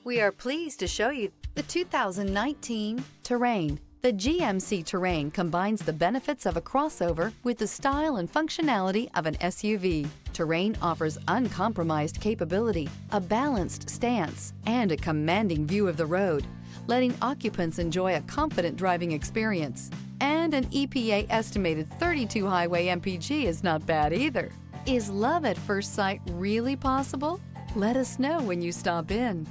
We are pleased to show you the 2019 Terrain. The GMC Terrain combines the benefits of a crossover with the style and functionality of an SUV. Terrain offers uncompromised capability, a balanced stance, and a commanding view of the road, letting occupants enjoy a confident driving experience. And an EPA estimated 32 highway MPG is not bad either. Is love at first sight really possible? Let us know when you stop in.